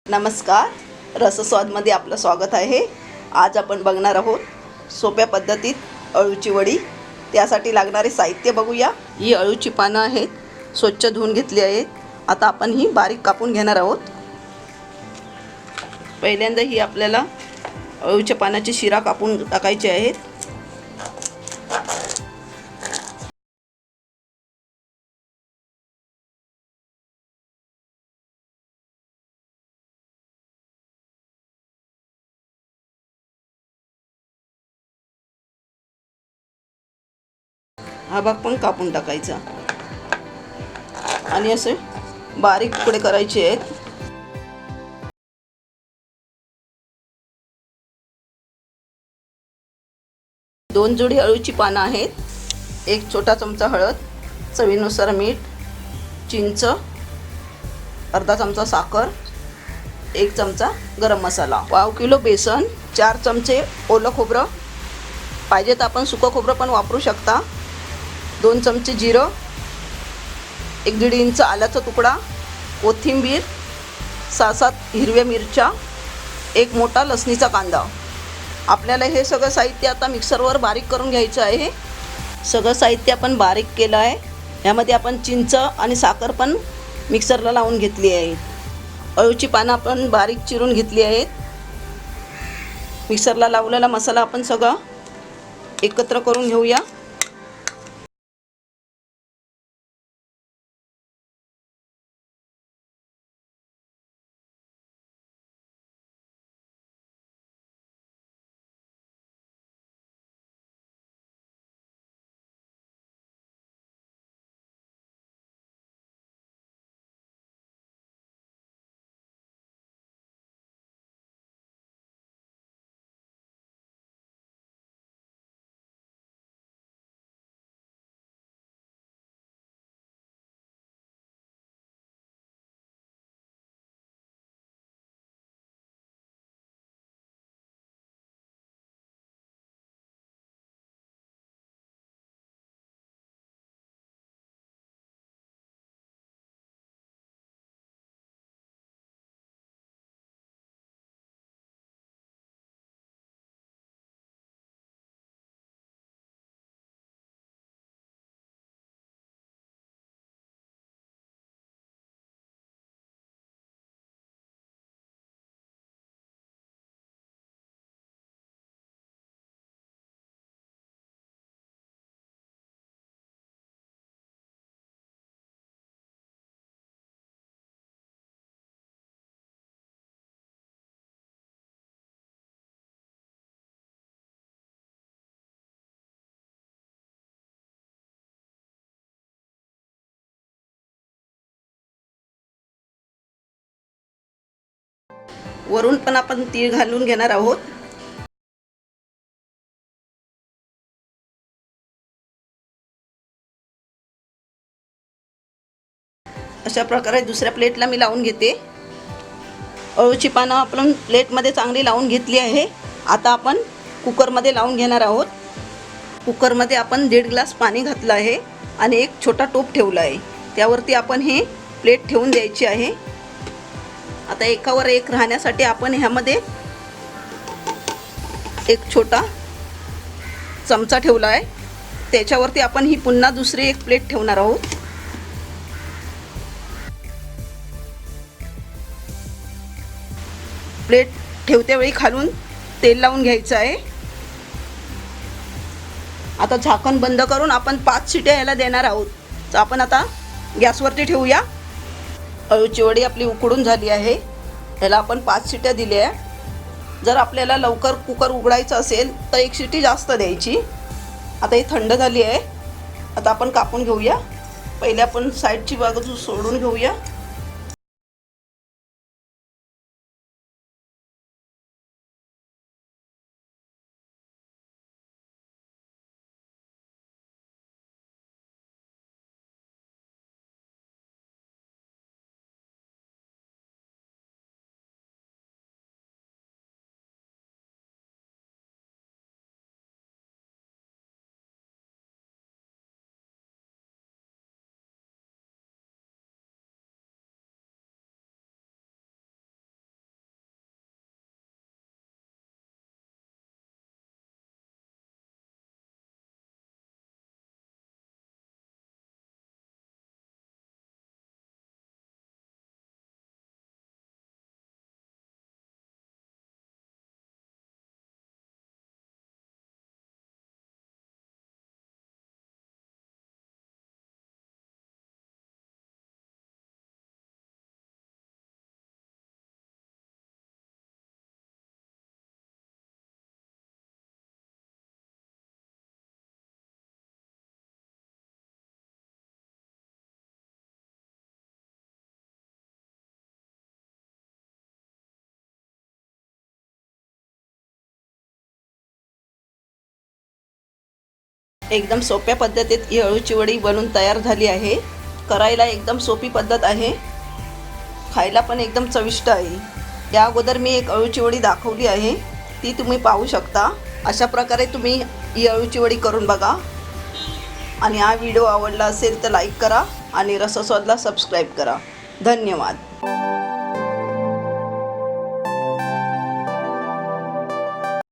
नमस्कार. रसस्वादमध्ये आपलं स्वागत आहे. आज आपण बघणार आहोत सोप्या पद्धतीत अळूची वडी. त्यासाठी लागणारे साहित्य बघूया. ही अळूची पानं आहेत, स्वच्छ धुवून घेतली आहेत. आता आपण ही बारीक कापून घेणार आहोत. पहिल्यांदा ही आपल्याला अळूच्या पानाची शिरा कापून टाकायची आहेत. हा भाग पण कापून टाकायचा आणि असे बारीक तुकडे करायचे आहेत. दोन जोडी अळूची पानं आहेत. एक छोटा चमचा हळद, चवीनुसार मीठ, चिंच, अर्धा चमचा साखर, एक चमचा गरम मसाला, पाव किलो बेसन, 4 चमचे ओलं खोबरं, पाहिजे तर आपण सुकं खोबरं पण वापरू शकता, 2 चमचे जिरं, 1-1.5 इंच आल्याचा तुकडा, कोथिंबीर, 6-7 हिरव्या मिरच्या, एक मोठा लसणीचा कांदा. आपल्याला हे सगळं साहित्य आता मिक्सरवर बारीक करून घ्यायचं आहे. सगळं साहित्य आपण बारीक केलं आहे. यामध्ये आपण चिंच आणि साखर पण मिक्सरला लावून घेतली आहे. अळूची पानं आपण बारीक चिरून घेतली आहेत. मिक्सरला लावलेला मसाला आपण सगळं एकत्र करून घेऊया. वरून पण आपण तीळ घालून घेणार आहोत. अशा प्रकारे दुसऱ्या प्लेटला मी लावून घेते. अळूची पानं आपण प्लेटमध्ये चांगली लावून घेतली आहे. आता आपण कुकरमध्ये लावून घेणार आहोत. कुकरमध्ये आपण 1.5 ग्लास पाणी घातलं आहे आणि एक छोटा टोप ठेवला आहे. त्यावरती आपण हे प्लेट ठेवून द्यायची आहे. आता एकावर एक राहण्यासाठी आपण ह्यामध्ये एक छोटा चमचा ठेवला आहे. त्याच्यावरती आपण ही पुन्हा दुसरी एक प्लेट ठेवणार आहोत. प्लेट ठेवत्या वेळी खालून तेल लावून घ्यायचं आहे. आता झाकण बंद करून आपण 5 शिट्या याला देणार आहोत. तर आपण आता गॅसवरती ठेवूया. अळूची वडी आपली उकडून झाली आहे. याला आपण 5 शिट्या दिल्या. जर आपल्याला लवकर कुकर उघडायचं असेल तर 1 शिटी जास्त द्यायची. आता ही थंड झाली आहे. आता आपण कापून घेऊया. पहिले आपण साईडची बाजू सोडून घेऊया. एकदम सोप्या पद्धतीत ही अळूची वडी बनून तयार झाली आहे. करायला एकदम सोपी पद्धत आहे, खायला पण एकदम चविष्ट आहे. या अगोदर मी एक अळूची वडी दाखवली आहे, ती तुम्ही पाहू शकता. अशा प्रकारे तुम्ही ही अळूची वडी करून बघा. आणि हा व्हिडिओ आवडला असेल तर लाईक करा आणि रसस्वादला सबस्क्राईब करा. धन्यवाद.